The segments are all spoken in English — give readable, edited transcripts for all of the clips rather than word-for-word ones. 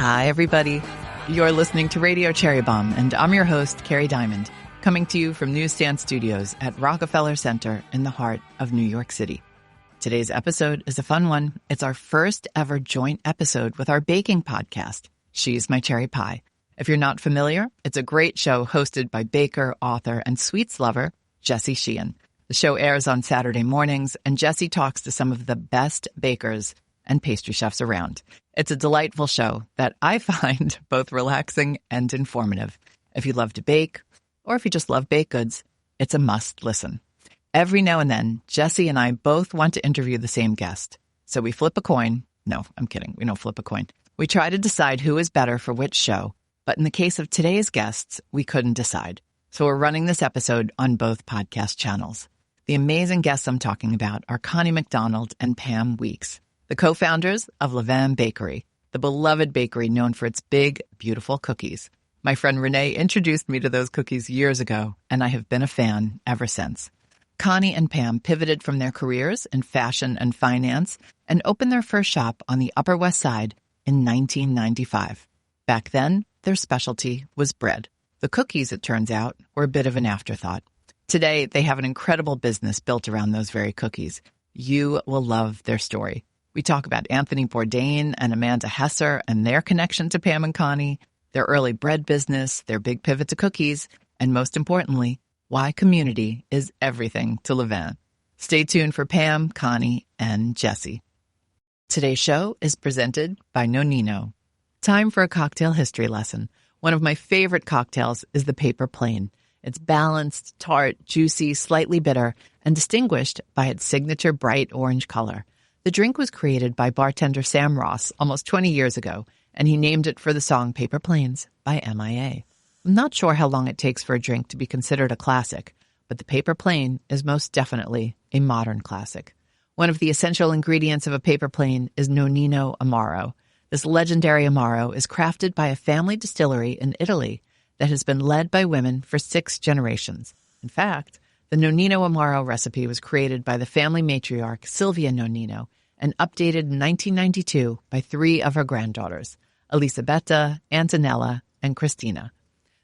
Hi, everybody. You're listening to Radio Cherry Bombe, and I'm your host, Carrie Diamond, coming to you from Newsstand Studios at Rockefeller Center in the heart of New York City. Today's episode is a fun one. It's our first ever joint episode with our baking podcast, She's My Cherry Pie. If you're not familiar, it's a great show hosted by baker, author, and sweets lover, Jessie Sheehan. The show airs on Saturday mornings, and Jessie talks to some of the best bakers and pastry chefs around. It's a delightful show that I find both relaxing and informative. If you love to bake, or if you just love baked goods, it's a must listen. Every now and then, Jessie and I both want to interview the same guest. So we flip a coin. No, I'm kidding. We don't flip a coin. We try to decide who is better for which show. But in the case of today's guests, we couldn't decide. So we're running this episode on both podcast channels. The amazing guests I'm talking about are Connie McDonald and Pam Weeks, the co-founders of Levain Bakery, the beloved bakery known for its big, beautiful cookies. My friend Renee introduced me to those cookies years ago, and I have been a fan ever since. Connie and Pam pivoted from their careers in fashion and finance and opened their first shop on the Upper West Side in 1995. Back then, their specialty was bread. The cookies, it turns out, were a bit of an afterthought. Today, they have an incredible business built around those very cookies. You will love their story. We talk about Anthony Bourdain and Amanda Hesser and their connection to Pam and Connie, their early bread business, their big pivot to cookies, and most importantly, why community is everything to Levain. Stay tuned for Pam, Connie, and Jessie. Today's show is presented by Nonino. Time for a cocktail history lesson. One of my favorite cocktails is the Paper Plane. It's balanced, tart, juicy, slightly bitter, and distinguished by its signature bright orange color. The drink was created by bartender Sam Ross almost 20 years ago, and he named it for the song Paper Planes by MIA. I'm not sure how long it takes for a drink to be considered a classic, but the Paper Plane is most definitely a modern classic. One of the essential ingredients of a paper plane is Nonino Amaro. This legendary Amaro is crafted by a family distillery in Italy that has been led by women for 6 generations. In fact, the Nonino Amaro recipe was created by the family matriarch Silvia Nonino and updated in 1992 by 3 of her granddaughters, Elisabetta, Antonella, and Cristina.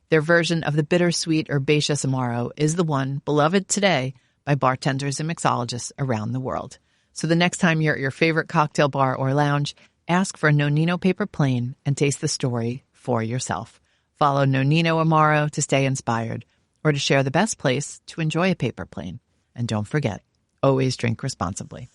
Their version of the bittersweet herbaceous Amaro is the one beloved today by bartenders and mixologists around the world. So the next time you're at your favorite cocktail bar or lounge, ask for a Nonino Paper Plane and taste the story for yourself. Follow Nonino Amaro to stay inspired, or to share the best place to enjoy a paper plane. And don't forget, always drink responsibly.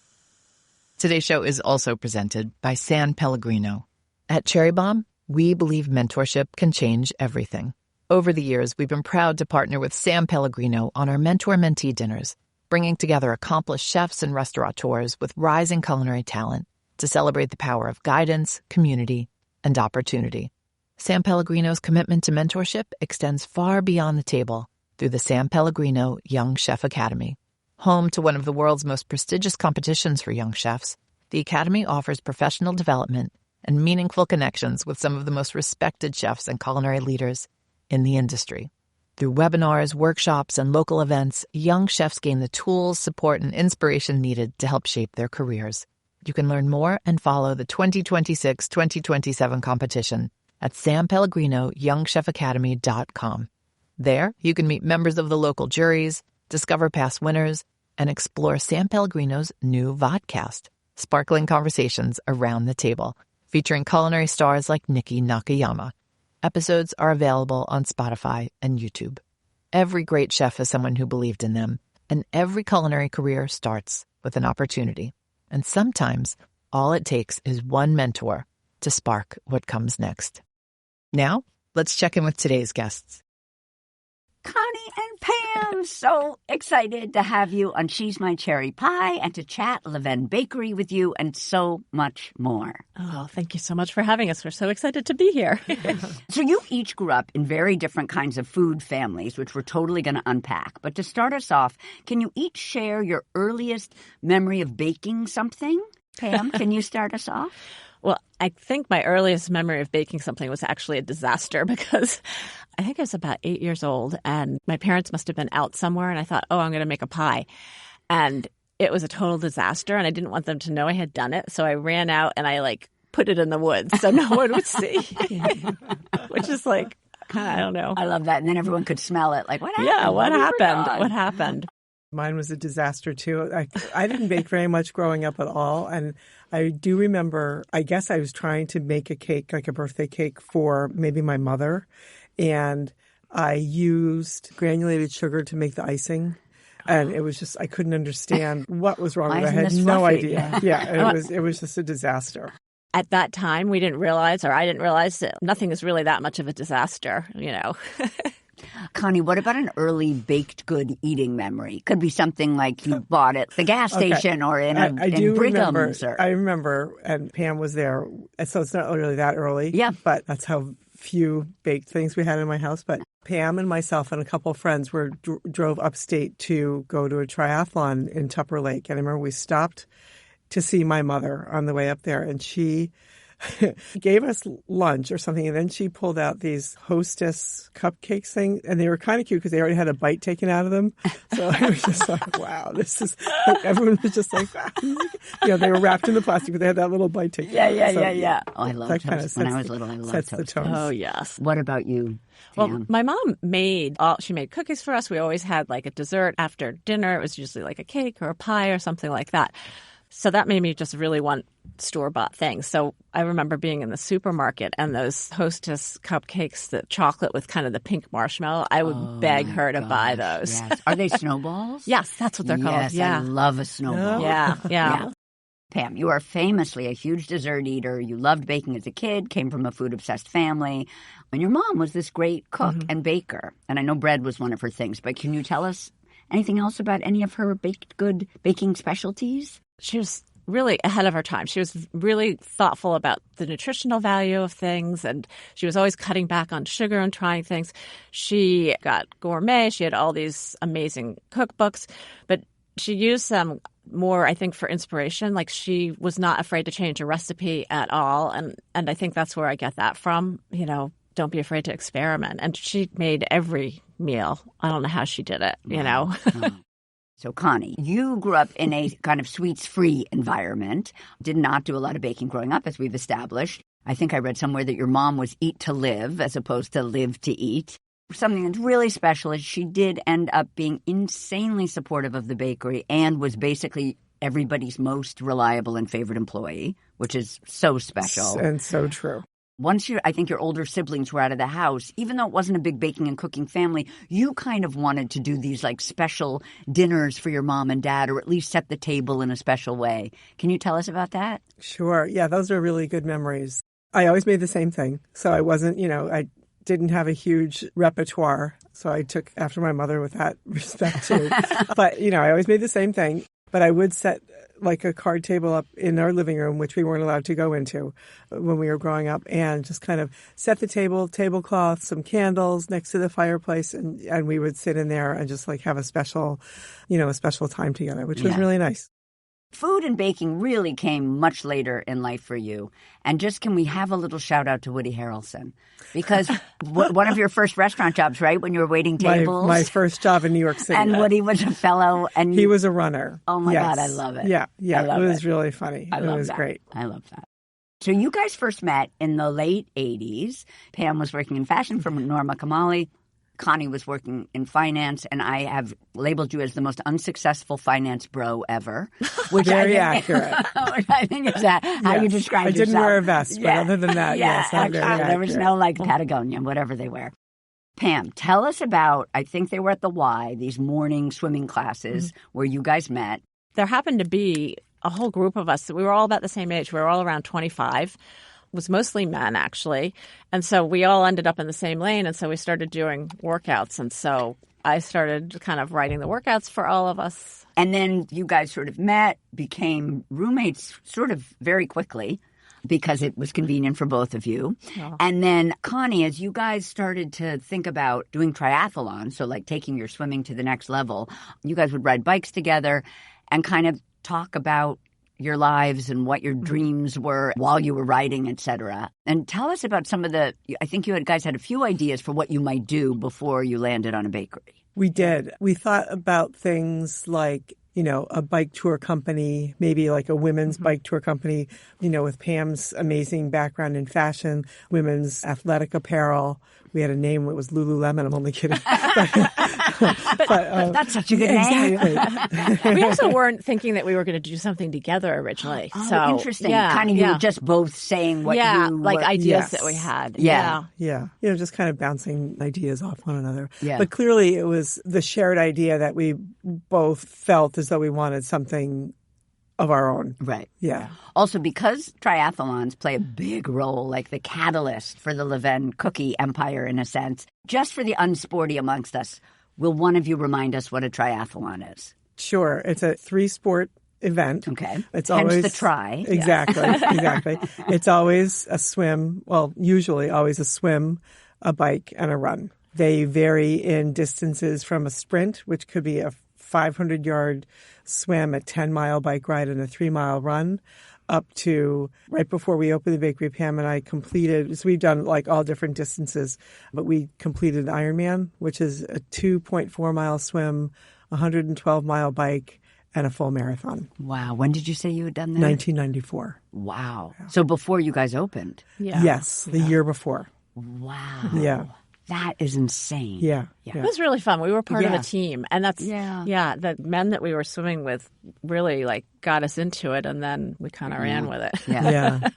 Today's show is also presented by San Pellegrino. At Cherry Bombe, we believe mentorship can change everything. Over the years, we've been proud to partner with San Pellegrino on our mentor-mentee dinners, bringing together accomplished chefs and restaurateurs with rising culinary talent to celebrate the power of guidance, community, and opportunity. San Pellegrino's commitment to mentorship extends far beyond the table through the San Pellegrino Young Chef Academy. Home to one of the world's most prestigious competitions for young chefs, the Academy offers professional development and meaningful connections with some of the most respected chefs and culinary leaders in the industry. Through webinars, workshops, and local events, young chefs gain the tools, support, and inspiration needed to help shape their careers. You can learn more and follow the 2026-2027 competition at sanpellegrinoyoungchefacademy.com. There, you can meet members of the local juries, discover past winners, and explore San Pellegrino's new vodcast, sparkling conversations around the table, featuring culinary stars like Nikki Nakayama. Episodes are available on Spotify and YouTube. Every great chef is someone who believed in them, and every culinary career starts with an opportunity. And sometimes, all it takes is one mentor to spark what comes next. Now, let's check in with today's guests. Connie and Pam, so excited to have you on She's My Cherry Pie and to chat Levain Bakery with you and so much more. Oh, thank you so much for having us. We're so excited to be here. So you each grew up in very different kinds of food families, which we're totally going to unpack. But to start us off, can you each share your earliest memory of baking something? Pam, can you start us off? Well, I think my earliest memory of baking something was actually a disaster because I think I was about 8 years old and my parents must have been out somewhere and I thought, I'm going to make a pie. And it was a total disaster and I didn't want them to know I had done it. So I ran out and I put it in the woods so no one would see, which is like, I don't know. I love that. And then everyone could smell it. Like, what happened? Yeah, what happened? Forgot? What happened? Mine was a disaster, too. I didn't bake very much growing up at all. And I do remember, I guess I was trying to make a cake, like a birthday cake for maybe my mother. And I used granulated sugar to make the icing. And it was just, I couldn't understand what was wrong with it. I had no idea. Yeah, it was just a disaster. At that time, we didn't realize, or I didn't realize, that nothing is really that much of a disaster, you know. Connie, what about an early baked good eating memory? Could be something like you bought at the gas station or in Brigham's. I remember, and Pam was there, so it's not really that early. Yeah. But that's how few baked things we had in my house. But Pam and myself and a couple of friends drove upstate to go to a triathlon in Tupper Lake. And I remember we stopped to see my mother on the way up there, and she gave us lunch or something, and then she pulled out these Hostess cupcakes thing, and they were kind of cute because they already had a bite taken out of them. So I was just like, wow, this is, everyone was just like, they were wrapped in the plastic, but they had that little bite taken out. Yeah. Oh, I loved toast. When I was little, I loved toast. Oh, yes. What about you, Pam? Well, my mom she made cookies for us. We always had like a dessert after dinner. It was usually like a cake or a pie or something like that. So that made me just really want store-bought things. So I remember being in the supermarket and those Hostess cupcakes, the chocolate with kind of the pink marshmallow. I would beg her to buy those. Yes. Are they snowballs? Yes, that's what they're called. Yes, I love a snowball. Yeah. Pam, you are famously a huge dessert eater. You loved baking as a kid, came from a food-obsessed family. And your mom was this great cook and baker. And I know bread was one of her things. But can you tell us anything else about any of her baked good baking specialties? She was really ahead of her time. She was really thoughtful about the nutritional value of things, and she was always cutting back on sugar and trying things. She got gourmet. She had all these amazing cookbooks, but she used them more, I think, for inspiration. Like, she was not afraid to change a recipe at all, and I think that's where I get that from. You know, don't be afraid to experiment. And she made every meal. I don't know how she did it, you know. So, Connie, you grew up in a kind of sweets-free environment, did not do a lot of baking growing up, as we've established. I think I read somewhere that your mom was eat to live as opposed to live to eat. Something that's really special is she did end up being insanely supportive of the bakery and was basically everybody's most reliable and favorite employee, which is so special. And so true. Once I think your older siblings were out of the house, even though it wasn't a big baking and cooking family, you kind of wanted to do these like special dinners for your mom and dad, or at least set the table in a special way. Can you tell us about that? Sure. Yeah, those are really good memories. I always made the same thing. So I wasn't, I didn't have a huge repertoire. So I took after my mother with that respect too. But, I always made the same thing. But I would set like a card table up in our living room, which we weren't allowed to go into when we were growing up, and just kind of set the table, tablecloth, some candles next to the fireplace, and we would sit in there and just like have a special time together, which was really nice. Food and baking really came much later in life for you. And just can we have a little shout out to Woody Harrelson? Because one of your first restaurant jobs, right, when you were waiting tables? My first job in New York City. And Woody was a fellow. And he was a runner. Oh, my God, I love it. Yeah, it was really funny. It was great. I love that. So you guys first met in the late 80s. Pam was working in fashion for Norma Kamali. Connie was working in finance, and I have labeled you as the most unsuccessful finance bro ever. Which Very accurate. Which I think is that how you describe yourself. I didn't wear a vest, but other than that, yes, I'm very accurate. There was no like Patagonia, whatever they wear. Pam, tell us about, I think they were at the Y, these morning swimming classes where you guys met. There happened to be a whole group of us. We were all about the same age. We were all around 25. Was mostly men, actually. And so we all ended up in the same lane, and so we started doing workouts. And so I started kind of writing the workouts for all of us. And then you guys sort of met, became roommates sort of very quickly because it was convenient for both of you. Oh. And then, Connie, as you guys started to think about doing triathlons, so like taking your swimming to the next level, you guys would ride bikes together and kind of talk about your lives and what your dreams were while you were writing, etc. And tell us about some of I think you guys had a few ideas for what you might do before you landed on a bakery. We did. We thought about things like a bike tour company, maybe like a women's bike tour company, with Pam's amazing background in fashion, women's athletic apparel. We had a name that was Lululemon. I'm only kidding. But that's such a good name. Exactly. We also weren't thinking that we were going to do something together originally. Oh, so interesting. Yeah, kind of you were just both saying what you like were. ideas Yes. that we had. Yeah. Yeah. Just kind of bouncing ideas off one another. Yeah. But clearly it was the shared idea that we both felt as though we wanted something of our own. Right. Yeah. Also, because triathlons play a big role, like the catalyst for the Levain cookie empire, in a sense, just for the unsporty amongst us, will one of you remind us what a triathlon is? Sure. It's a 3-sport event. Okay. It's Hence always the tri. Exactly. Exactly. It's always a swim. Well, usually always a swim, a bike, and a run. They vary in distances from a sprint, which could be a 500-yard swim, a 10-mile bike ride, and a 3-mile run, up to right before we opened the bakery, Pam and I completed, so we've done like all different distances, but we completed Ironman, which is a 2.4-mile swim, a 112-mile bike, and a full marathon. Wow. When did you say you had done that? 1994. Wow. So before you guys opened? Yeah. Yes, the year before. Wow. Yeah. That is insane. Yeah. It was really fun. We were part of Yeah. a team. And that's, the men that we were swimming with really got us into it. And then we kind of ran with it. Yeah.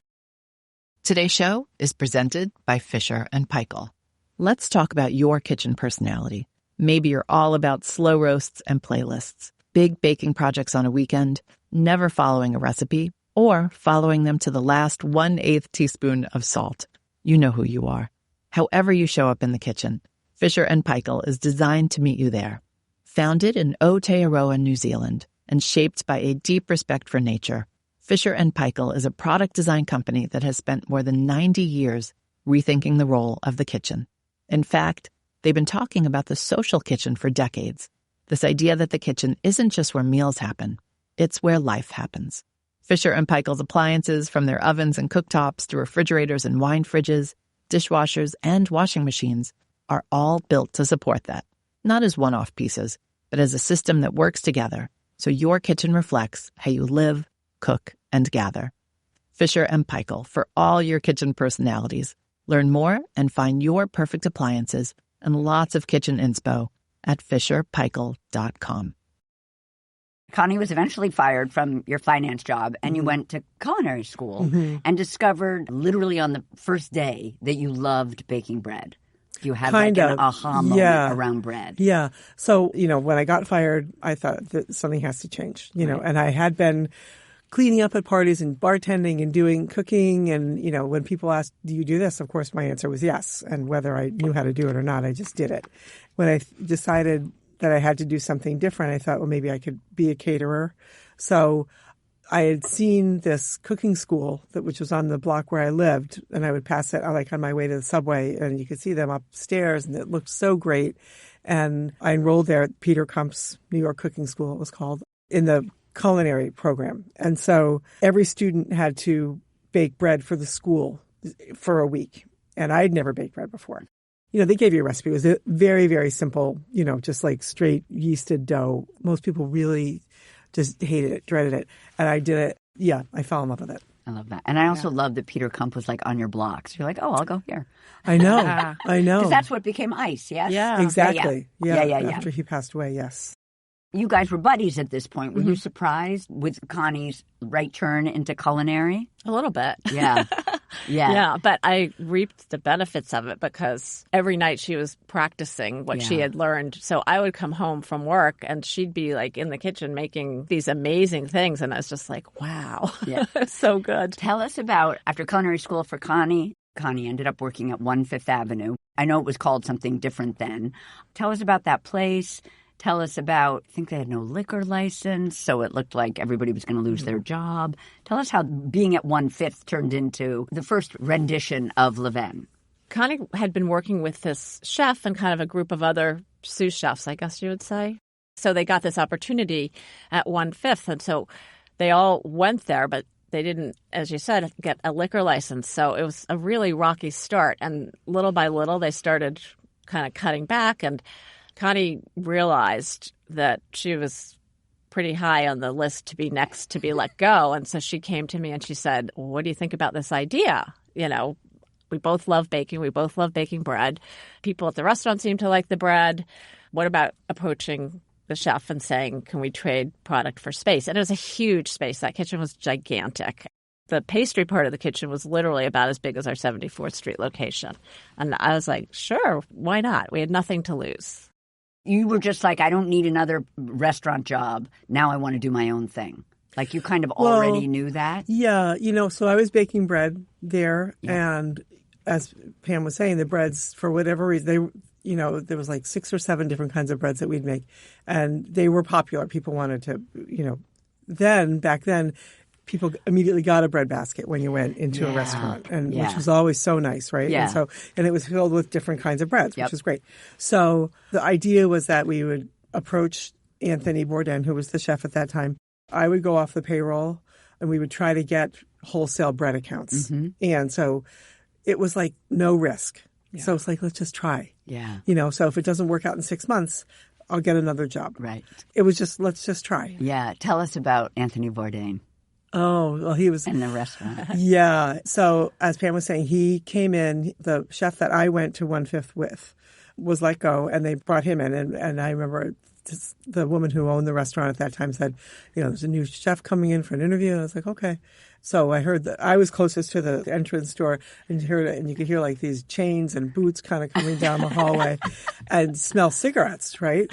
Today's show is presented by Fisher and Paykel. Let's talk about your kitchen personality. Maybe you're all about slow roasts and playlists, big baking projects on a weekend, never following a recipe, or following them to the last 1/8 teaspoon of salt. You know who you are. However you show up in the kitchen, Fisher and Paykel is designed to meet you there. Founded in Aotearoa, New Zealand, and shaped by a deep respect for nature, Fisher and Paykel is a product design company that has spent more than 90 years rethinking the role of the kitchen. In fact, they've been talking about the social kitchen for decades. This idea that the kitchen isn't just where meals happen, it's where life happens. Fisher and Paykel's appliances, from their ovens and cooktops to refrigerators and wine fridges, dishwashers, and washing machines, are all built to support that, not as one-off pieces, but as a system that works together so your kitchen reflects how you live, cook, and gather. Fisher and Paykel for all your kitchen personalities. Learn more and find your perfect appliances and lots of kitchen inspo at fisherpaykel.com. Connie was eventually fired from your finance job, and you went to culinary school and discovered literally on the first day that you loved baking bread. You had an aha moment around bread. Yeah. So, when I got fired, I thought that something has to change, and I had been cleaning up at parties and bartending and doing cooking. And, when people asked, do you do this? Of course, my answer was yes. And whether I knew how to do it or not, I just did it. When I decided that I had to do something different, I thought, well, maybe I could be a caterer. So I had seen this cooking school which was on the block where I lived, and I would pass it on my way to the subway, and you could see them upstairs, and it looked so great. And I enrolled there at Peter Kump's New York Cooking School, it was called, in the culinary program. And so every student had to bake bread for the school for a week, and I'd never baked bread before. They gave you a recipe. It was a very, very simple, just like straight yeasted dough. Most people really just hated it, dreaded it. And I did it. Yeah, I fell in love with it. I love that. And I also love that Peter Kump was on your blocks. You're like, oh, I'll go here. I know. I know. Because that's what became ICE, yes? Yeah. Exactly. Yeah. After he passed away, yes. You guys were buddies at this point. Were you surprised with Connie's right turn into culinary? A little bit. Yeah. Yeah, but I reaped the benefits of it because every night she was practicing what she had learned. So I would come home from work and she'd be in the kitchen making these amazing things. And I was just like, wow, so good. Tell us about, after culinary school for Connie ended up working at 1 Fifth Avenue. I know it was called something different then. Tell us about that place. Tell us about, I think they had no liquor license, so it looked like everybody was going to lose their job. Tell us how being at 1 Fifth turned into the first rendition of Levain. Connie had been working with this chef and kind of a group of other sous chefs, I guess you would say. So they got this opportunity at 1 Fifth, and so they all went there, but they didn't, as you said, get a liquor license. So it was a really rocky start, and little by little they started kind of cutting back, and Connie realized that she was pretty high on the list to be next to be let go. And so she came to me and she said, well, what do you think about this idea? You know, we both love baking. We both love baking bread. People at the restaurant seem to like the bread. What about approaching the chef and saying, can we trade product for space? And it was a huge space. That kitchen was gigantic. The pastry part of the kitchen was literally about as big as our 74th Street location. And I was like, sure, why not? We had nothing to lose. You were just like, I don't need another restaurant job. Now I want to do my own thing. Like you kind of already knew that? Yeah. You know, so I was baking bread there. Yeah. And as Pam was saying, the breads, for whatever reason, there was like 6 or 7 different kinds of breads that we'd make. And they were popular. People wanted to, back then, people immediately got a bread basket when you went into a restaurant, and which was always so nice, right? Yeah. And it was filled with different kinds of breads, which was great. So the idea was that we would approach Anthony Bourdain, who was the chef at that time. I would go off the payroll, and we would try to get wholesale bread accounts. Mm-hmm. And so it was like no risk. Yeah. So it's like, let's just try. Yeah. So if it doesn't work out in 6 months, I'll get another job. Right. It was just, let's just try. Yeah. Tell us about Anthony Bourdain. Oh, well, he was in the restaurant. Yeah. So as Pam was saying, he came in, the chef that I went to 1/5 with was let go, and they brought him in. And I remember the woman who owned the restaurant at that time said, there's a new chef coming in for an interview. And I was like, okay. So I heard that I was closest to the entrance door, and you could hear like these chains and boots kind of coming down the hallway and smell cigarettes, right?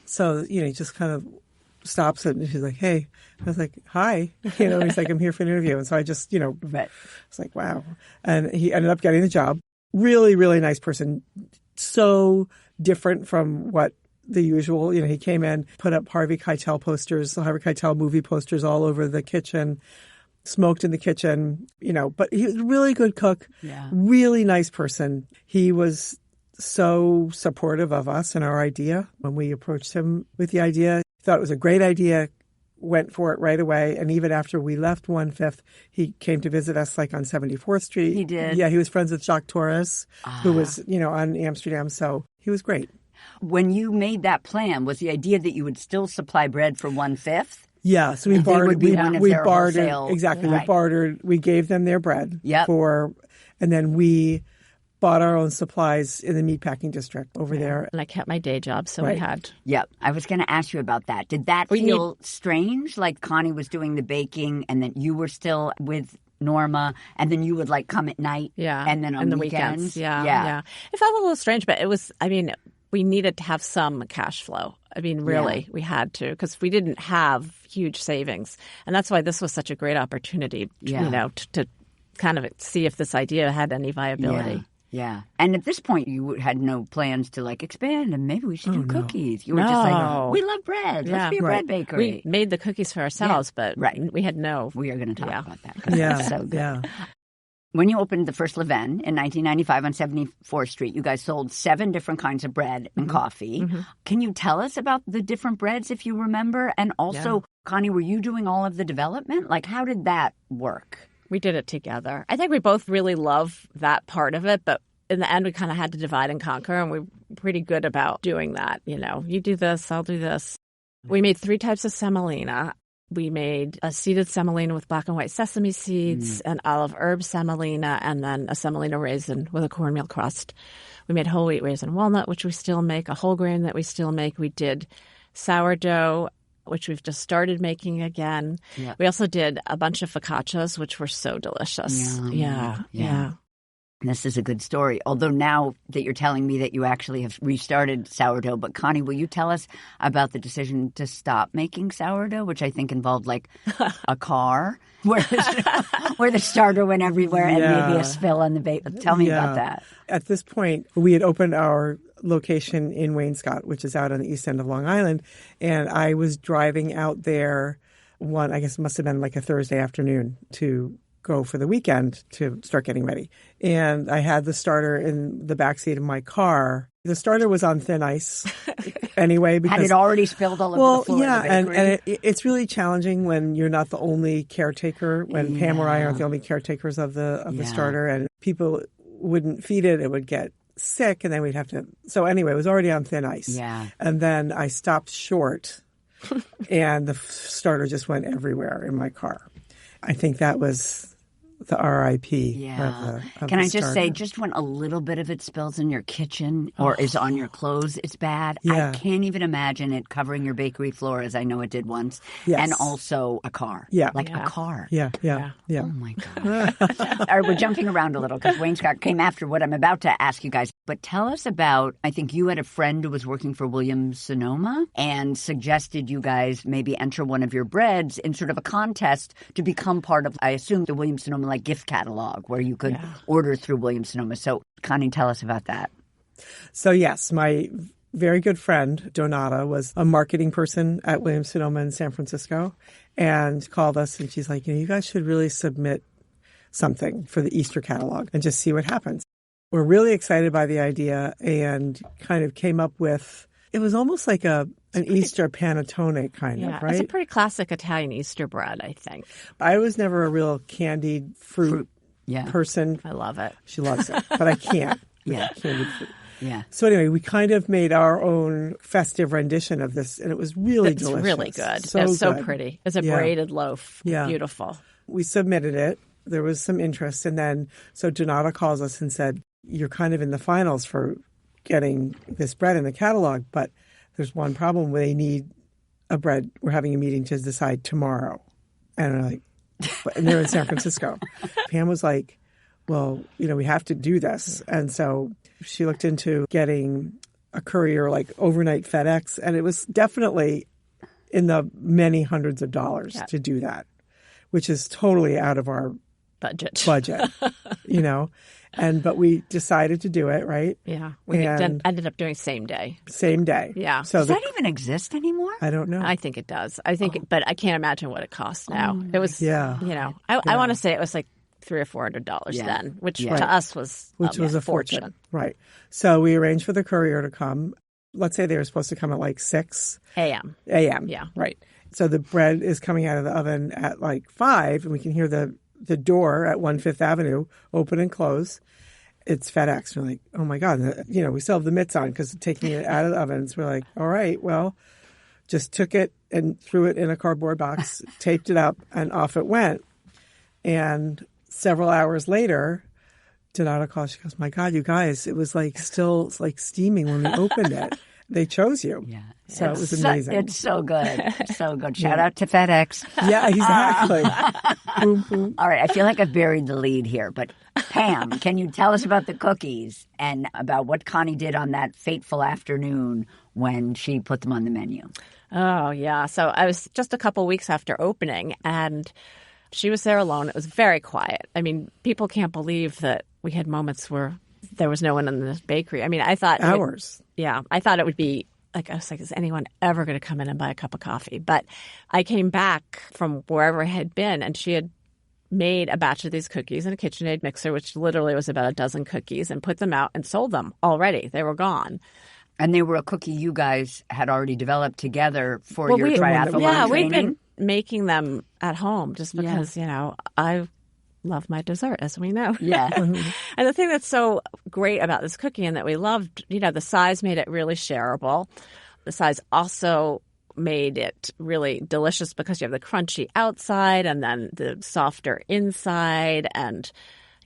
So, he just kind of stops it, and she's like, hey. I was like, hi. He's like, I'm here for an interview. And so I just, right. I was like, wow. And he ended up getting the job. Really, really nice person. So different from what the usual, he came in, put up Harvey Keitel posters, Harvey Keitel movie posters all over the kitchen, smoked in the kitchen, but he was a really good cook, really nice person. He was so supportive of us and our idea. When we approached him with the idea, he thought it was a great idea, went for it right away. And even after we left 1/5, he came to visit us like on 74th Street. He did? Yeah, he was friends with Jacques Torres, who was, on Amsterdam. So he was great. When you made that plan, was the idea that you would still supply bread for 1/5? Yeah, so we bartered. We bartered. Wholesale, exactly. Right. We bartered. We gave them their bread and then we bought our own supplies in the meatpacking district over there. And I kept my day job, so we had. Yep. I was going to ask you about that. Did that feel strange? Like Connie was doing the baking and then you were still with Norma, and then you would like come at night and then on the weekends. Yeah. It felt a little strange, but it was, we needed to have some cash flow. Really, we had to, because we didn't have huge savings. And that's why this was such a great opportunity, to kind of see if this idea had any viability. Yeah. And at this point, you had no plans to like expand and maybe we should do cookies. You were just like, we love bread. Let's be a bread bakery. We made the cookies for ourselves, but we had no. We are going to talk about that. That's so good. Yeah. When you opened the first Levain in 1995 on 74th Street, you guys sold 7 different kinds of bread and coffee. Mm-hmm. Can you tell us about the different breads if you remember? And also, Connie, were you doing all of the development? Like, how did that work? We did it together. I think we both really love that part of it, but in the end, we kind of had to divide and conquer, and we were pretty good about doing that. You do this, I'll do this. We made 3 types of semolina. We made a seeded semolina with black and white sesame seeds, an olive herb semolina, and then a semolina raisin with a cornmeal crust. We made whole wheat raisin walnut, which we still make, a whole grain that we still make. We did sourdough, which we've just started making again. Yep. We also did a bunch of focaccias, which were so delicious. Yeah. This is a good story. Although now that you're telling me that you actually have restarted sourdough, but Connie, will you tell us about the decision to stop making sourdough, which I think involved like a car where the starter went everywhere and maybe a spill on the bake. Tell me about that. At this point, we had opened our location in Wainscott, which is out on the east end of Long Island, and I was driving out there I guess it must have been like a Thursday afternoon to go for the weekend to start getting ready. And I had the starter in the backseat of my car. The starter was on thin ice anyway. Because, had it already spilled all over the floor of the bakery? and it's really challenging when you're not the only caretaker, when Pam or I aren't the only caretakers of the starter, and people wouldn't feed it. It would get sick, and then we'd have to... So anyway, it was already on thin ice. Yeah. And then I stopped short and the starter just went everywhere in my car. I think that was the RIP. Yeah. Of Can the I just starter. say, just when a little bit of it spills in your kitchen or is on your clothes, it's bad. Yeah. I can't even imagine it covering your bakery floor, as I know it did once, Yes. and also a car. Yeah. Like a car. Yeah. Oh, my God. All right, we're jumping around a little because Wayne Scott came after what I'm about to ask you guys. But tell us about, I think you had a friend who was working for Williams-Sonoma and suggested you guys maybe enter one of your breads in sort of a contest to become part of, I assume, the Williams-Sonoma like gift catalog where you could order through Williams-Sonoma. So, Connie, tell us about that. So, yes, my very good friend, Donata, was a marketing person at Williams-Sonoma in San Francisco and called us and she's like, you guys should really submit something for the Easter catalog and just see what happens. We're really excited by the idea and kind of came up with, it was almost like an Easter panettone kind of, right? It's a pretty classic Italian Easter bread, I think. I was never a real candied fruit person. I love it. She loves it, but I can't. Yeah. Candied fruit. Yeah. So anyway, we kind of made our own festive rendition of this, and it was really delicious. It's really good. So It's so good. pretty. It's a braided loaf. Yeah. Beautiful. We submitted it. There was some interest, and then so Donata calls us and said, you're kind of in the finals for getting this bread in the catalog, but there's one problem. They need a bread. We're having a meeting to decide tomorrow. And we're like, and they're in San Francisco. Pam was like, well, we have to do this. And so she looked into getting a courier, like overnight FedEx. And it was definitely in the many hundreds of dollars to do that, which is totally out of our budget. But we decided to do it, right? Yeah. We ended up doing same day. Same day. Yeah. So Does that even exist anymore? I don't know. I think it does. But I can't imagine what it costs now. It was, I want to say it was like $300 or $400 then, which to us was a fortune. Right. So we arranged for the courier to come. Let's say they were supposed to come at like 6 a.m. Yeah. Right. So the bread is coming out of the oven at like 5, and we can hear the door at 1 Fifth Avenue open and close. It's FedEx. We're like, oh my God. We still have the mitts on because taking it out of the ovens. We're like, all right, well, just took it and threw it in a cardboard box, taped it up, and off it went. And several hours later, Donata calls. She goes, my God, you guys, it was like still like steaming when we opened it. They chose you. Yeah. So it was amazing. It's so good. So good. Shout out to FedEx. Yeah, exactly. Boom, boom. All right. I feel like I've buried the lead here, but Pam, can you tell us about the cookies and about what Connie did on that fateful afternoon when she put them on the menu? Oh, yeah. So I was just a couple weeks after opening, and she was there alone. It was very quiet. I mean, people can't believe that we had moments where there was no one in the bakery. I mean, I thought hours. I thought it would be like, I was like, is anyone ever going to come in and buy a cup of coffee? But I came back from wherever I had been, and she had made a batch of these cookies in a KitchenAid mixer, which literally was about a dozen cookies, and put them out and sold them already. They were gone. And they were a cookie you guys had already developed together for your triathlon training? We'd been making them at home just because, I love my dessert, as we know. Yeah. And the thing that's so great about this cookie and that we loved, the size made it really shareable. The size also made it really delicious because you have the crunchy outside and then the softer inside and,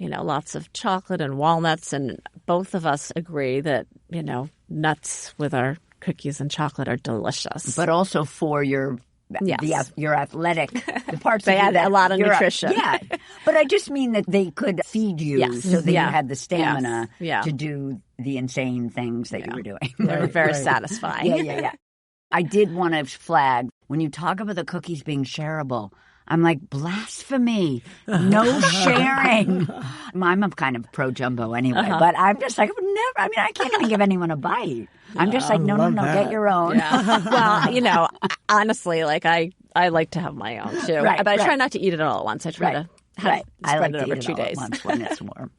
lots of chocolate and walnuts. And both of us agree that, nuts with our cookies and chocolate are delicious. But also for your athletic, the parts they of had a lot of nutrition. But I just mean that they could feed you so that you had the stamina Yes. to do the insane things that you were doing. They were very satisfying. Yeah. I did want to flag, when you talk about the cookies being shareable, I'm like, blasphemy. No sharing. I'm a kind of pro-jumbo anyway, but I'm just like, I can't even give anyone a bite. I'm just like, no, get your own. Yeah. Well, honestly, like I like to have my own too. But I try not to eat it all at once. I try to spread it over 2 days. Once when it's warm.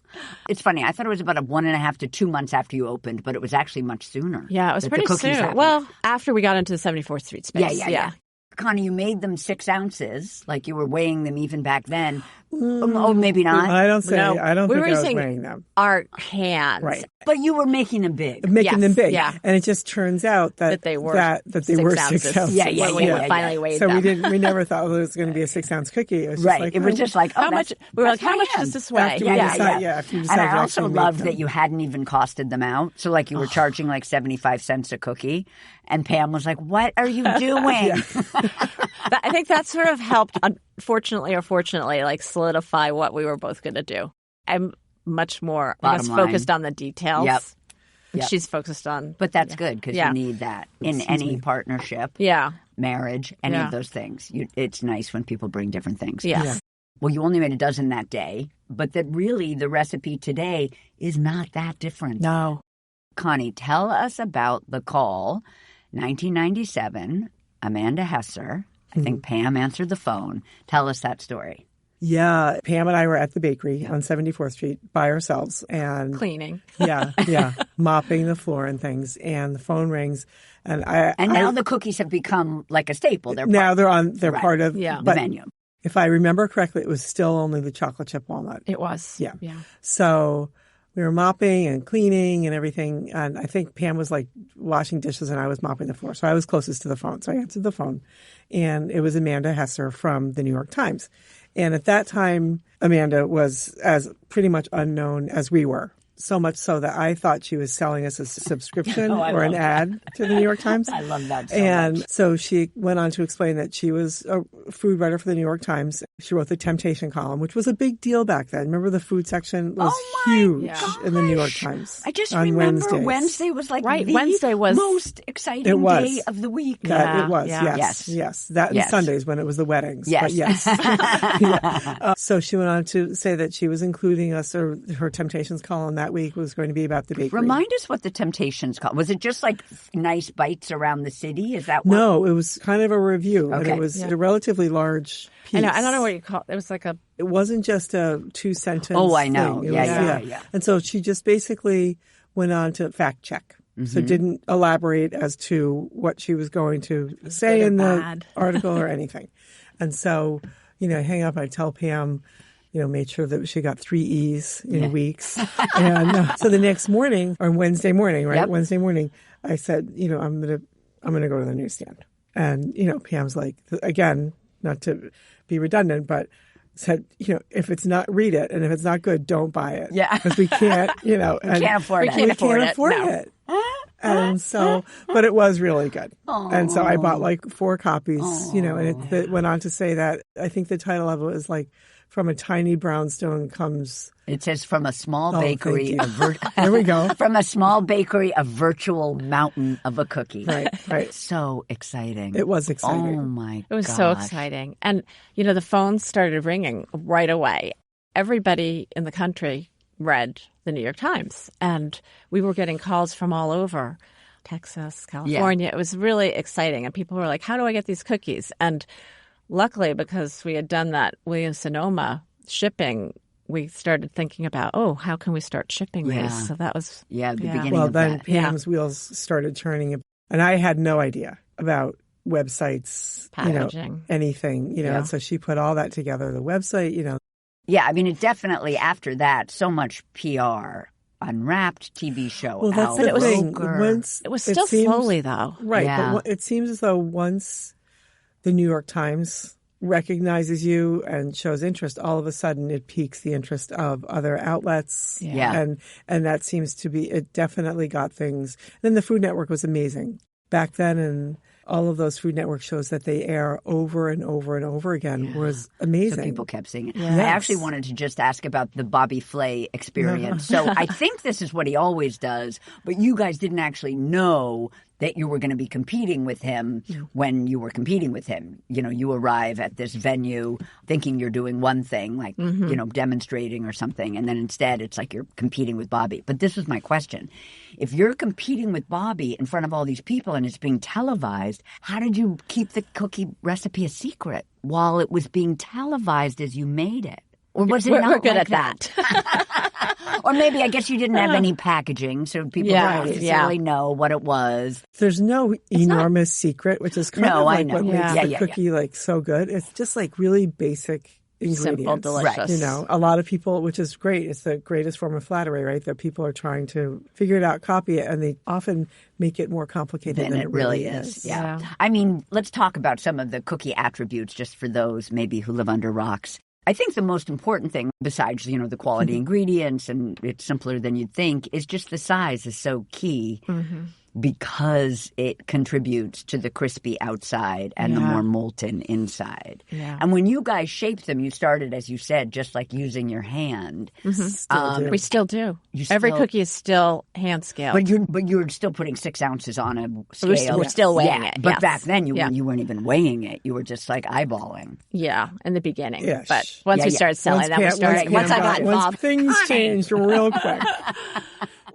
It's funny. I thought it was about 1.5 to 2 months after you opened, but it was actually much sooner. Yeah, it was pretty soon. Happened. Well, after we got into the 74th Street space. Yeah. Connie, you made them 6 ounces, like you were weighing them even back then. Oh, maybe not. I don't think I was using weighing them. our hands. Right. But you were making them big. Making them big. Yeah. And it just turns out that they were that they were 6 ounces. Yeah. When we finally weighed So them. we never thought it was going to be a 6-ounce cookie. It was just Right. like, it was just like, how much? We were like, how much does this weigh? After we And decided I to also actually loved make that them. you hadn't even costed them out. So like you were charging like 75 cents a cookie. And Pam was like, what are you doing? I think that sort of helped, unfortunately or fortunately, like solidify what we were both going to do. I'm much more, I guess, Bottom line. focused on the details. Yep. And she's focused on. But that's good because you need that in any partnership, marriage, any of those things. It's nice when people bring different things. Yes. Yeah. Well, you only made a dozen that day, but that really the recipe today is not that different. No. Connie, tell us about the call, 1997, Amanda Hesser. I think Pam answered the phone. Tell us that story. Yeah, Pam and I were at the bakery on 74th Street by ourselves and Cleaning. mopping the floor and things. And the phone rings, and now the cookies have become like a staple. They're part of the but menu. If I remember correctly, it was still only the chocolate chip walnut. It was. Yeah. So we were mopping and cleaning and everything. And I think Pam was like washing dishes and I was mopping the floor. So I was closest to the phone. So I answered the phone. And it was Amanda Hesser from the New York Times. And at that time, Amanda was as pretty much unknown as we were. So much so that I thought she was selling us a subscription or an ad to the New York Times. I love that so And much. so she went on to explain that she was a food writer for the New York Times. She wrote the Temptation column, which was a big deal back then. Remember the food section was huge in the New York Times. I just on remember Wednesdays. Wednesday was like the Wednesday was most exciting day of the week. It was, yes. That and Sundays when it was the weddings. Yes. But yes. So she went on to say that she was including us, or her Temptations column that week was going to be about the bakery. Remind us what the Temptations called. Was it just like nice bites around the city? Is that what? No, it was kind of a review. Okay. And it was a relatively large piece. I don't know what you call it. It was like a... It wasn't just a 2-sentence Oh, I know. thing. Yeah. And so she just basically went on to fact check. So didn't elaborate as to what she was going to say in the article or anything. And so, hang up, I tell Pam, made sure that she got 3 E's in weeks. And so the next morning, or Wednesday morning, right? Yep. Wednesday morning, I said, I'm gonna go to the newsstand. And, Pam's like, again, not to be redundant, but said, if it's not, read it. And if it's not good, don't buy it. Yeah. Because we can't, we can't afford it. We can't afford it. And so, but it was really good. Aww. And so I bought like 4 copies, and it went on to say that, I think the title of it was like, from a tiny brownstone comes... It says from a small bakery. There we go. From a small bakery, a virtual mountain of a cookie. Right. So exciting. It was exciting. Oh, my God. It was so exciting. And, the phones started ringing right away. Everybody in the country read the New York Times. And we were getting calls from all over, Texas, California. It was really exciting. And people were like, how do I get these cookies? And luckily, because we had done that Williams-Sonoma shipping, we started thinking about, how can we start shipping these? So that was... the beginning well, of then that. Pam's wheels started turning. And I had no idea about websites, packaging, anything, and so she put all that together, the website, Yeah, I mean, it definitely, after that, so much PR, Unwrapped TV show. Well, that's the thing. It was still slowly, though. Right, Yeah. but it seems as though once the New York Times recognizes you and shows interest, all of a sudden it piques the interest of other outlets. Yeah. And that seems to be, it definitely got things. Then the Food Network was amazing back then, and all of those Food Network shows that they air over and over and over again was amazing. So people kept seeing it. Yes. I actually wanted to just ask about the Bobby Flay experience. So I think this is what he always does, but you guys didn't actually know that you were going to be competing with him when you were competing with him. You arrive at this venue thinking you're doing one thing, like, demonstrating or something, and then instead it's like you're competing with Bobby. But this is my question. If you're competing with Bobby in front of all these people and it's being televised, how did you keep the cookie recipe a secret while it was being televised as you made it? Or was it not We're good like at that. Or maybe, I guess you didn't have any packaging, so people don't necessarily know what it was. There's no enormous secret, which is kind of like what makes the cookie like so good. It's just like really basic ingredients. Simple, delicious. You know, a lot of people, which is great. It's the greatest form of flattery, right? That people are trying to figure it out, copy it, and they often make it more complicated than it really is. Yeah. I mean, let's talk about some of the cookie attributes just for those maybe who live under rocks. I think the most important thing, besides, you know, the quality ingredients and it's simpler than you'd think, is just the size is so key. Because it contributes to the crispy outside and the more molten inside. Yeah. And when you guys shaped them, you started, as you said, just like using your hand. We still do. Every cookie is still hand scaled. But you're still putting 6 ounces on a scale. We're still weighing it. But yes. back then you weren't even weighing it. You were just like eyeballing. Yeah, in the beginning. Yeah. But once we started selling, once I got involved, things changed real quick.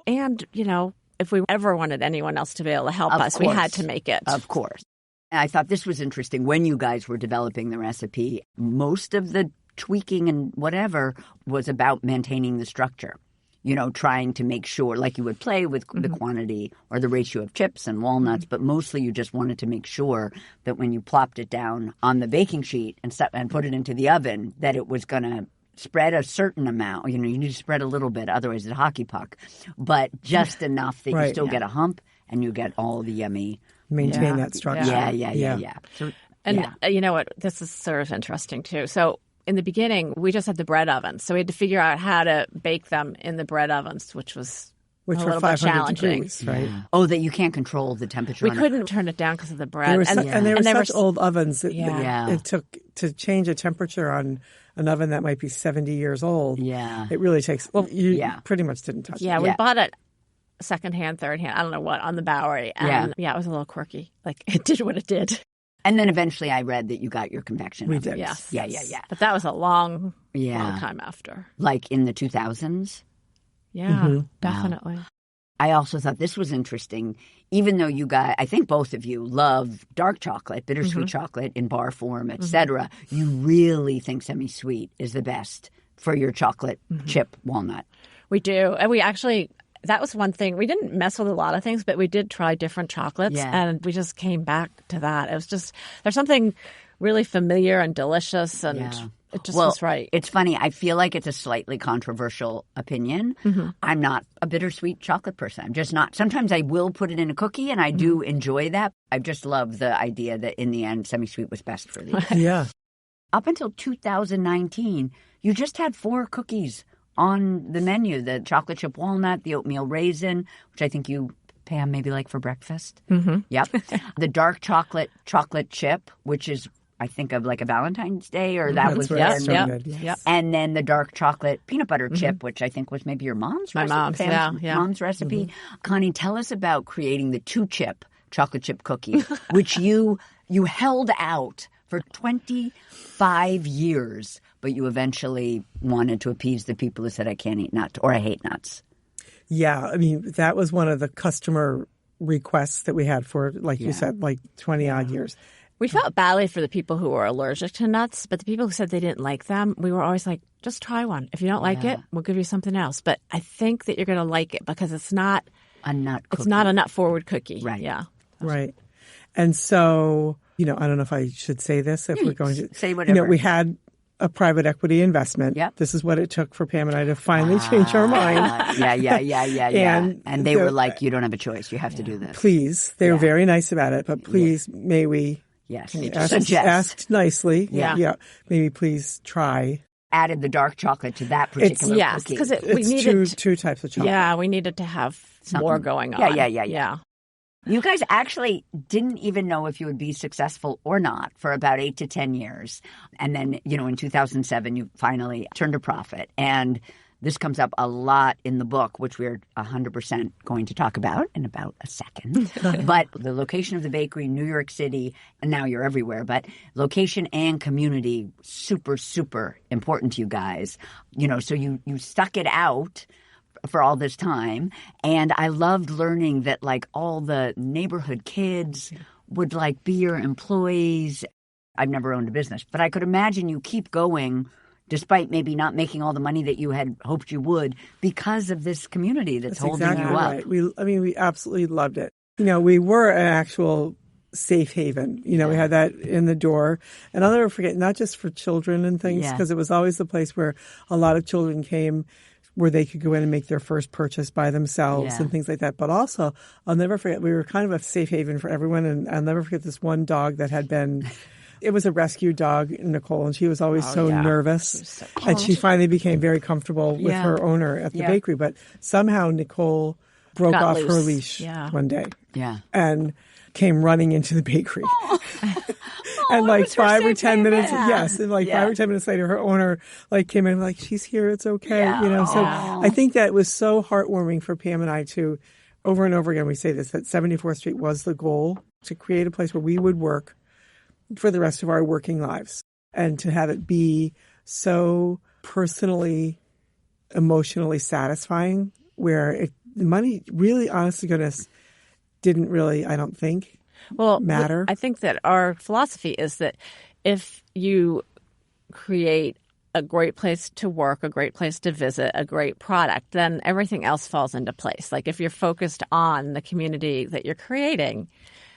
And, you know, if we ever wanted anyone else to be able to help us, we had to make it. Of course. And I thought this was interesting. When you guys were developing the recipe, most of the tweaking and whatever was about maintaining the structure. You know, trying to make sure, like you would play with the quantity or the ratio of chips and walnuts, but mostly you just wanted to make sure that when you plopped it down on the baking sheet and put it into the oven, that it was going to spread a certain amount. You know, you need to spread a little bit, otherwise it's a hockey puck. But just enough that you still get a hump and you get all the yummy. Maintain that structure. Yeah. So, and you know what? This is sort of interesting too. So in the beginning, we just had the bread ovens. So we had to figure out how to bake them in the bread ovens, which was a were little 500 bit challenging. degrees, right? Oh, that you can't control the temperature. We couldn't turn it down because of the bread. And they were such old ovens that Yeah. it took to change a temperature on an oven that might be 70 years old. Yeah. It really takes, you pretty much didn't touch it. Yeah, we bought it secondhand, thirdhand, I don't know what, on the Bowery. And it was a little quirky. Like, it did what it did. And then eventually I read that you got your convection We oven. did. Yes. Yeah. But that was a long time after. Like in the 2000s? Yeah, definitely. I also thought this was interesting. Even though you guys, I think both of you love dark chocolate, bittersweet chocolate in bar form, etc., you really think semi-sweet is the best for your chocolate chip walnut. We do. And we actually, that was one thing. We didn't mess with a lot of things, but we did try different chocolates. Yeah. And we just came back to that. It was just, there's something really familiar and delicious and it just was right. It's funny. I feel like it's a slightly controversial opinion. I'm not a bittersweet chocolate person. I'm just not. Sometimes I will put it in a cookie, and I do enjoy that. I just love the idea that in the end, semi-sweet was best for these. Yeah. Up until 2019, you just had 4 cookies on the menu. The chocolate chip walnut, the oatmeal raisin, which I think you, Pam, maybe like for breakfast. Yep. The dark chocolate chip, which is I think of like a Valentine's Day, or that was Yep. And then the dark chocolate peanut butter chip, which I think was maybe your mom's recipe. Mom's recipe. Connie, tell us about creating the 2-chip chocolate chip cookie, which you held out for 25 years, but you eventually wanted to appease the people who said, I can't eat nuts or I hate nuts. Yeah, I mean, that was one of the customer requests that we had for, like you said, like 20 odd years. We felt badly for the people who were allergic to nuts, but the people who said they didn't like them, we were always like, just try one. If you don't like it, we'll give you something else. But I think that you're going to like it because it's not a nut cookie. It's not a nut-forward cookie. Right. Yeah. Right. And so, I don't know if I should say this, if we're going to say whatever. We had a private equity investment. Yep. This is what it took for Pam and I to finally change our mind. Yeah. And they were like, you don't have a choice. You have to do this. Please. They were very nice about it, but please, may we ask nicely. Yeah. Maybe please try. Added the dark chocolate to that particular cookie. Because we it's needed two types of chocolate. Yeah, we needed to have more going on. Yeah. You guys actually didn't even know if you would be successful or not for about 8 to 10 years. And then, in 2007, you finally turned a profit. And this comes up a lot in the book, which we're 100% going to talk about in about a second. But the location of the bakery, New York City, and now you're everywhere, but location and community, super, super important to you guys. So you stuck it out for all this time. And I loved learning that like all the neighborhood kids would like be your employees. I've never owned a business, but I could imagine you keep going despite maybe not making all the money that you had hoped you would because of this community that's holding you up. Right. We absolutely loved it. We were an actual safe haven. We had that in the door. And I'll never forget, not just for children and things, because it was always the place where a lot of children came where they could go in and make their first purchase by themselves and things like that. But also, I'll never forget, we were kind of a safe haven for everyone. And I'll never forget this one dog that had been... It was a rescue dog, Nicole, and she was always so nervous. And she finally became very comfortable with her owner at the bakery. But somehow Nicole broke off her leash one day and came running into the bakery. And like 5 or 10 minutes, and like 5 or 10 minutes later, her owner came in like, she's here, it's okay, So I think that was so heartwarming for Pam and I to, over and over again, we say this, that 74th Street was the goal, to create a place where we would work for the rest of our working lives, and to have it be so personally, emotionally satisfying, where the money really, honest to goodness, didn't really, I don't think, matter. I think that our philosophy is that if you create a great place to work, a great place to visit, a great product, then everything else falls into place. Like if you're focused on the community that you're creating,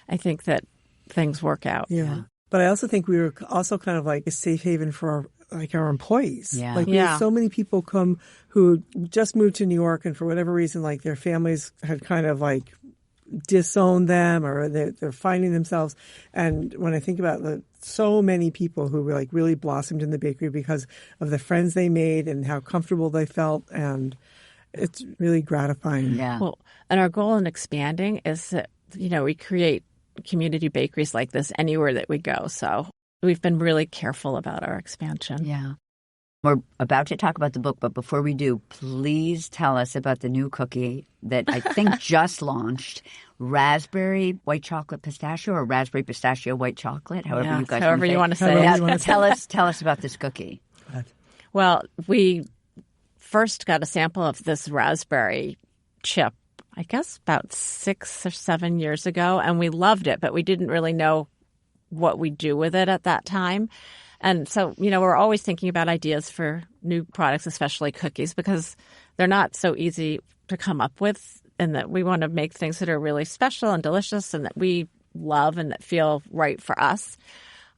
I think that things work out. Yeah. But I also think we were also kind of like a safe haven for our employees. Yeah. We had so many people come who just moved to New York, and for whatever reason, their families had kind of disowned them, or they're finding themselves. And when I think about so many people who were really blossomed in the bakery because of the friends they made and how comfortable they felt, and it's really gratifying. Yeah. Well, and our goal in expanding is that, we create community bakeries like this anywhere that we go. So we've been really careful about our expansion. Yeah. We're about to talk about the book, but before we do, please tell us about the new cookie that I think just launched, raspberry white chocolate pistachio, or raspberry pistachio white chocolate, however you guys want to say it. Tell us about this cookie. Well, we first got a sample of this raspberry chip, I guess about 6 or 7 years ago, and we loved it, but we didn't really know what we'd do with it at that time. And so, we're always thinking about ideas for new products, especially cookies, because they're not so easy to come up with, and that we want to make things that are really special and delicious and that we love and that feel right for us.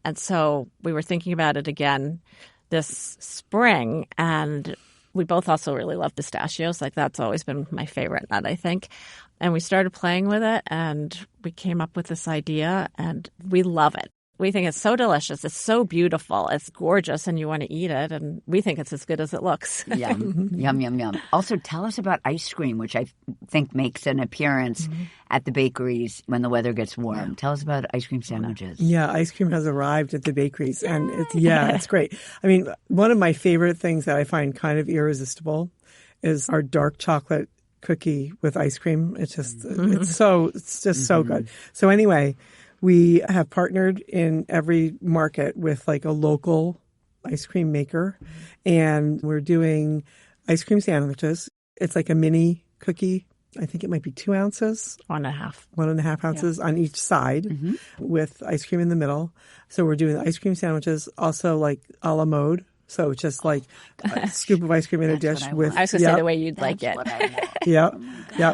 And so we were thinking about it again this spring, and we both also really love pistachios. That's always been my favorite nut, I think. And we started playing with it, and we came up with this idea, and we love it. We think it's so delicious. It's so beautiful. It's gorgeous, and you want to eat it. And we think it's as good as it looks. Yum, yum, yum, yum. Also, tell us about ice cream, which I think makes an appearance at the bakeries when the weather gets warm. Tell us about ice cream sandwiches. Yeah, ice cream has arrived at the bakeries, and it's great. I mean, one of my favorite things that I find kind of irresistible is our dark chocolate cookie with ice cream. It's just so good. So anyway, we have partnered in every market with a local ice cream maker, and we're doing ice cream sandwiches. It's like a mini cookie. I think it might be 2 ounces. 1.5. 1.5 ounces on each side with ice cream in the middle. So we're doing the ice cream sandwiches, also a la mode. So it's just a scoop of ice cream in a dish with... I was going to say the way you'd like it. Yeah.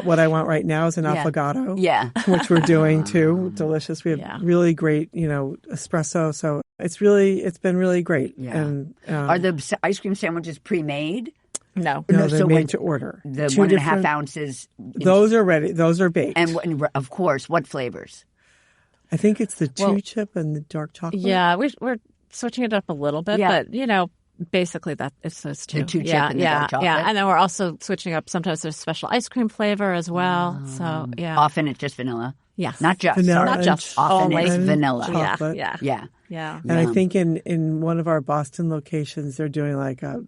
What I want right now is an affogato. Yeah. Which we're doing too. Delicious. We have really great, espresso. So it's been really great. Yeah. And are the ice cream sandwiches pre-made? No, they're made to order. The 1.5 ounces. Those are ready. Those are baked. And of course, what flavors? I think it's the two chip and the dark chocolate. Yeah, we're switching it up a little bit, but basically that it's those two. The 2 chip and the dark chocolate. Yeah, and then we're also switching up. Sometimes there's special ice cream flavor as well. So often it's just vanilla. Yes, not just vanilla, not just often only it's vanilla. Chocolate. Yeah. And I think in one of our Boston locations, they're doing a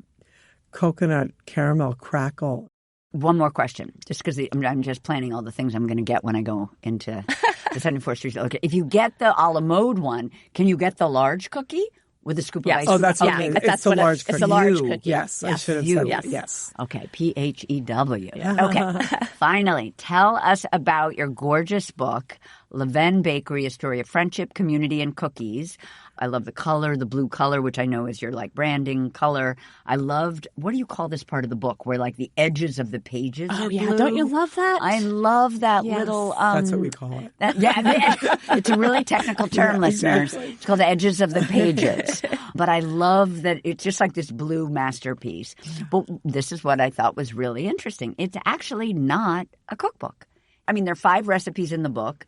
coconut caramel crackle. One more question, just because I'm just planning all the things I'm going to get when I go into the 74th Street. Okay, if you get the a la mode one, can you get the large cookie with a scoop of ice cream? Oh, that's okay. It's a large cookie. It's a large cookie. Yes, I should have said yes. yes. Okay, PHEW. Okay, finally, tell us about your gorgeous book, Levain Bakery, A Story of Friendship, Community, and Cookies. I love the color, the blue color, which I know is your like branding color. I loved, what do you call this part of the book where like the edges of the pages are blue? Don't you love that? I love that Yes. little. That's what we call it. It's a really technical term, listeners. Exactly. It's called the edges of the pages. But I love that it's just like this blue masterpiece. But this is what I thought was really interesting. It's actually not a cookbook. I mean, there are 5 recipes in the book.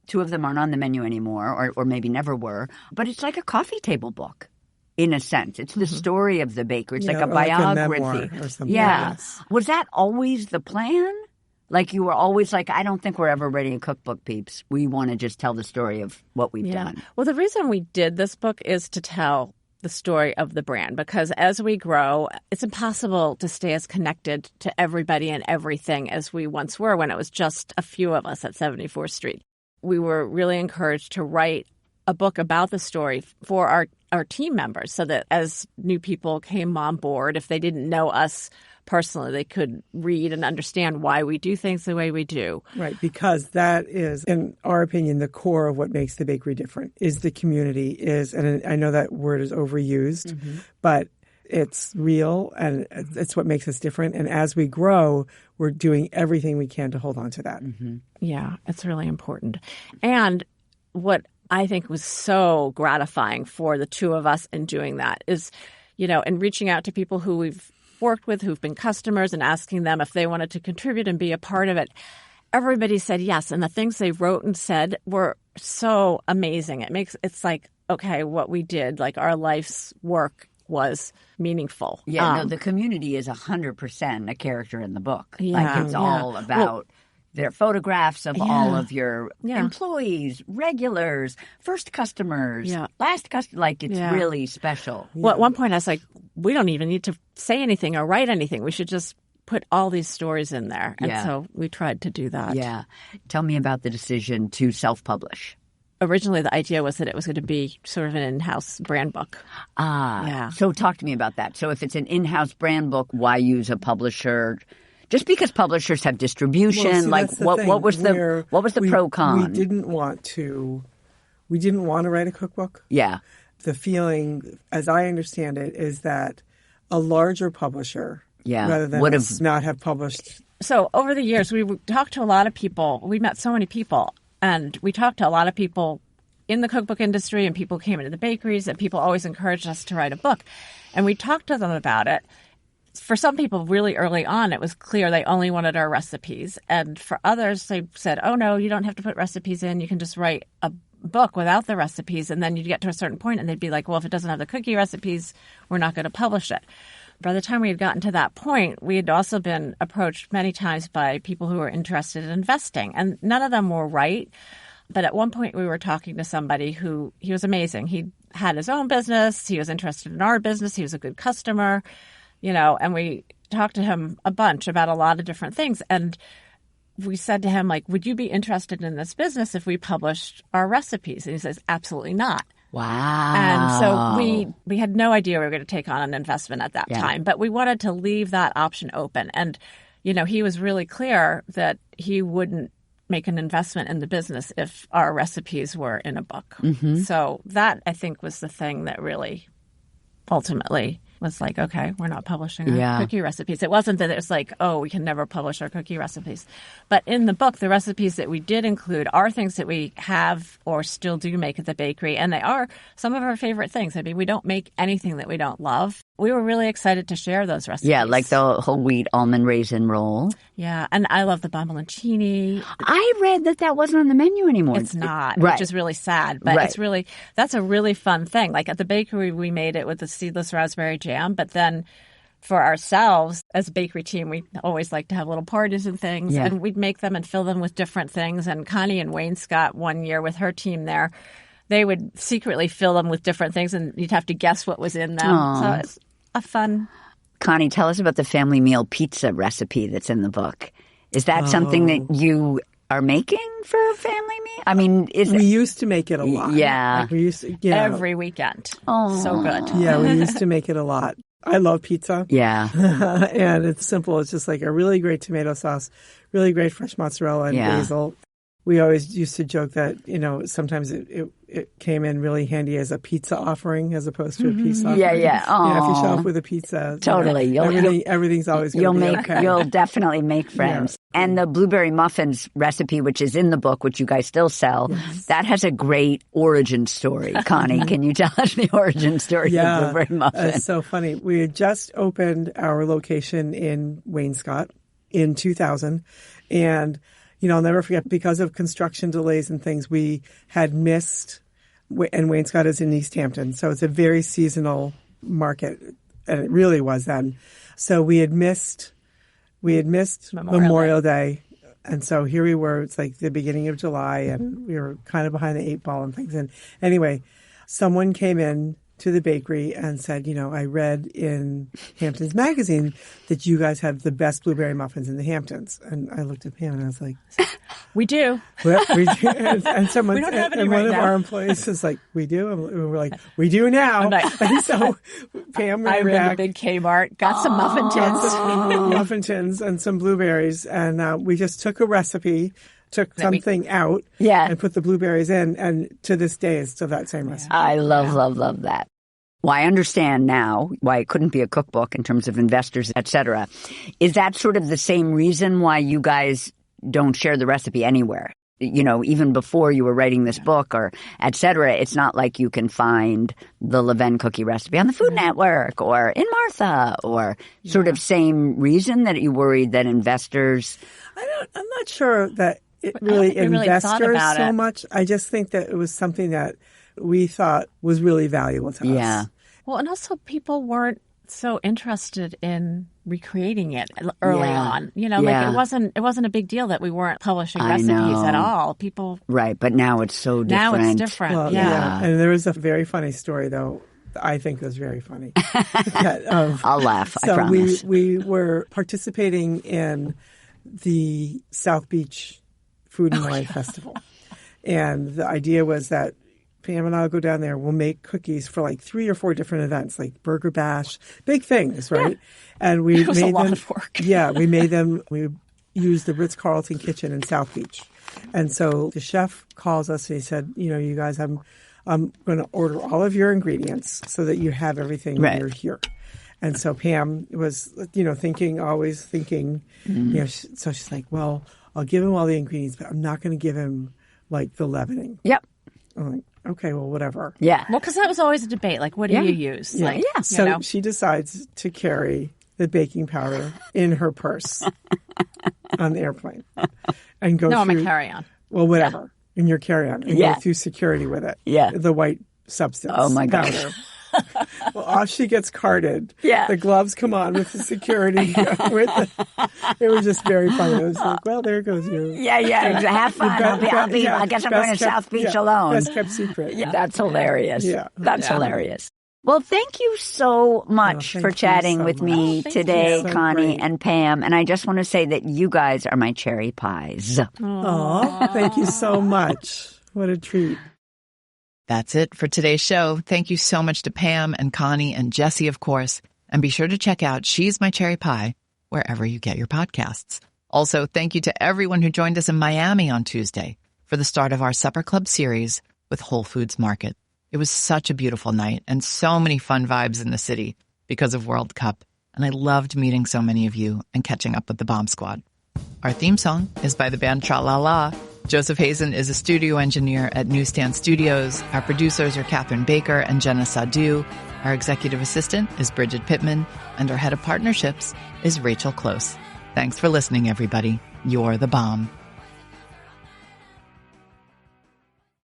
2 of them aren't on the menu anymore, or maybe never were. But it's like a coffee table book, in a sense. It's the story of the bakery. It's like a biography. Like a memoir or something. Yeah. Yes. Was that always the plan? Like you were always like, I don't think we're ever writing a cookbook, peeps. We want to just tell the story of what we've done. Well, the reason we did this book is to tell the story of the brand, because as we grow, it's impossible to stay as connected to everybody and everything as we once were when it was just a few of us at 74th Street. We were really encouraged to write a book about the story for our team members so that as new people came on board, if they didn't know us personally, they could read and understand why we do things the way we do. Right, because that is, in our opinion, the core of what makes the bakery different is the community and I know that word is overused, but it's real and it's what makes us different. And as we grow, we're doing everything we can to hold on to that. Yeah, it's really important. And what I think was so gratifying for the 2 of us in doing that is, in reaching out to people who we've worked with, who've been customers, and asking them if they wanted to contribute and be a part of it. Everybody said yes. And the things they wrote and said were so amazing. It's like, okay, what we did, like our life's work was meaningful. Yeah, the community is 100% a character in the book. Like it's all about their photographs of all of your employees, regulars, first customers, last customers. Like it's really special. Well, at one point I was like, we don't even need to say anything or write anything. We should just put all these stories in there. And so we tried to do that. Yeah. Tell me about the decision to self-publish. Originally, the idea was that it was going to be sort of an in-house brand book. So talk to me about that. So if it's an in-house brand book, why use a publisher? Just because publishers have distribution, what was the pro con? We didn't want to write a cookbook. Yeah. The feeling, as I understand it, is that a larger publisher, rather than not have published. So over the years, we talked to a lot of people. We met so many people. And we talked to a lot of people in the cookbook industry, and people came into the bakeries, and people always encouraged us to write a book. And we talked to them about it. For some people, really early on, it was clear they only wanted our recipes. And for others, they said, oh, no, you don't have to put recipes in. You can just write a book without the recipes. And then you'd get to a certain point, and they'd be like, well, if it doesn't have the cookie recipes, we're not going to publish it. By the time we had gotten to that point, we had also been approached many times by people who were interested in investing. And none of them were right. But at one point, we were talking to somebody he was amazing. He had his own business. He was interested in our business. He was a good customer, and we talked to him a bunch about a lot of different things. And we said to him, like, would you be interested in this business if we published our recipes? And he says, absolutely not. Wow. And so we had no idea we were going to take on an investment at that time, but we wanted to leave that option open. And, he was really clear that he wouldn't make an investment in the business if our recipes were in a book. So that, I think, was the thing that really ultimately was like, okay, we're not publishing our cookie recipes. It wasn't that it was like, oh, we can never publish our cookie recipes. But in the book, the recipes that we did include are things that we have or still do make at the bakery. And they are some of our favorite things. I mean, we don't make anything that we don't love. We were really excited to share those recipes. Yeah, like the whole wheat almond raisin roll. Yeah, and I love the bombe. I read that wasn't on the menu anymore. It's not, which is really sad. But that's a really fun thing. Like at the bakery, we made it with the seedless raspberry jam. But then for ourselves, as a bakery team, we always like to have little parties and things. Yeah. And we'd make them and fill them with different things. And Connie and Wayne Scott, one year with her team there, they would secretly fill them with different things. And you'd have to guess what was in them. Aww. So it's a fun. Connie, tell us about the family meal pizza recipe that's in the book. Is that something that you are making for a family meal? I mean, we used to make it a lot. Yeah. Like we used to, every weekend. Oh, so good. Yeah, we used to make it a lot. I love pizza. Yeah. And it's simple. It's just like a really great tomato sauce, really great fresh mozzarella and basil. we always used to joke that, sometimes it came in really handy as a pizza offering as opposed to a peace offering. Yeah. If you show up with a pizza, Totally. Everything's always going to be okay. You'll definitely make friends. Yeah. And the blueberry muffins recipe, which is in the book, which you guys still sell, that has a great origin story. Connie, can you tell us the origin story of blueberry muffins? It's so funny. We had just opened our location in Wainscott in 2000, and I'll never forget, because of construction delays and things, we had missed, and Wainscott is in East Hampton, so it's a very seasonal market, and it really was then. So we had missed Memorial Day. And so here we were, it's like the beginning of July, and we were kind of behind the 8 ball and things. And anyway, someone came in to the bakery and said, I read in Hamptons Magazine that you guys have the best blueberry muffins in the Hamptons. And I looked at Pam and I was like, we do. Well, we do. And someone, we don't have any and right one now. of our employees was like, we do. And we're like, we do now. And so Pam ran ran back. to big Kmart, got some muffin tins. Muffin tins and some blueberries. And we just took a recipe, took something out, and put the blueberries in. And to this day, it's still that same recipe. I love that. Well, I understand now why it couldn't be a cookbook in terms of investors, et cetera. Is that sort of the same reason why you guys don't share the recipe anywhere? Even before you were writing this book or et cetera, it's not like you can find the Levain cookie recipe on the Food Network or in Martha, or sort of same reason that you worried that investors... I'm not sure that it really investors so much. I just think that it was something that we thought was really valuable to us. Yeah. Well, and also people weren't so interested in recreating it early on. Like it wasn't a big deal that we weren't publishing recipes at all. People Right, but now it's so different. Now it's different. Well, And there was a very funny story, though. I think it was very funny. I'll laugh, I promise. We were participating in the South Beach Food and Wine Festival. And the idea was that Pam and I will go down there. We'll make cookies for like 3 or 4 different events, like Burger Bash, big things, right? Yeah. And we made them. Of work. We made them. We used the Ritz-Carlton kitchen in South Beach, and so the chef calls us and he said, "You guys, I'm going to order all of your ingredients so that you have everything when you're here." And so Pam was, always thinking, so she's like, "Well, I'll give him all the ingredients, but I'm not going to give him like the leavening." Yep. I'm like, okay, well, whatever. Yeah. Well, because that was always a debate. Like, what do you use? Yeah. Like, So she decides to carry the baking powder in her purse on the airplane and go through. I'm a carry-on. Well, whatever. In your carry-on. And go through security with it. Yeah. The white substance. Oh, my powder. gosh. Well, off she gets carted. Yeah. The gloves come on with the security. It was just very funny. It was like, well, there goes your... Yeah. Have fun. I guess I'm going to South Beach alone. Best kept secret. Yeah. That's hilarious. Yeah. That's hilarious. Well, thank you so much for chatting with me today, Connie and Pam. And I just want to say that you guys are my cherry pies. Aw, thank you so much. What a treat. That's it for today's show. Thank you so much to Pam and Connie and Jessie, of course. And be sure to check out She's My Cherry Pie wherever you get your podcasts. Also, thank you to everyone who joined us in Miami on Tuesday for the start of our Supper Club series with Whole Foods Market. It was such a beautiful night and so many fun vibes in the city because of World Cup. And I loved meeting so many of you and catching up with the Bombe Squad. Our theme song is by the band Tra La La. Joseph Hazen is a studio engineer at Newsstand Studios. Our producers are Catherine Baker and Jenna Sadu. Our executive assistant is Bridget Pittman. And our head of partnerships is Rachel Close. Thanks for listening, everybody. You're the bomb.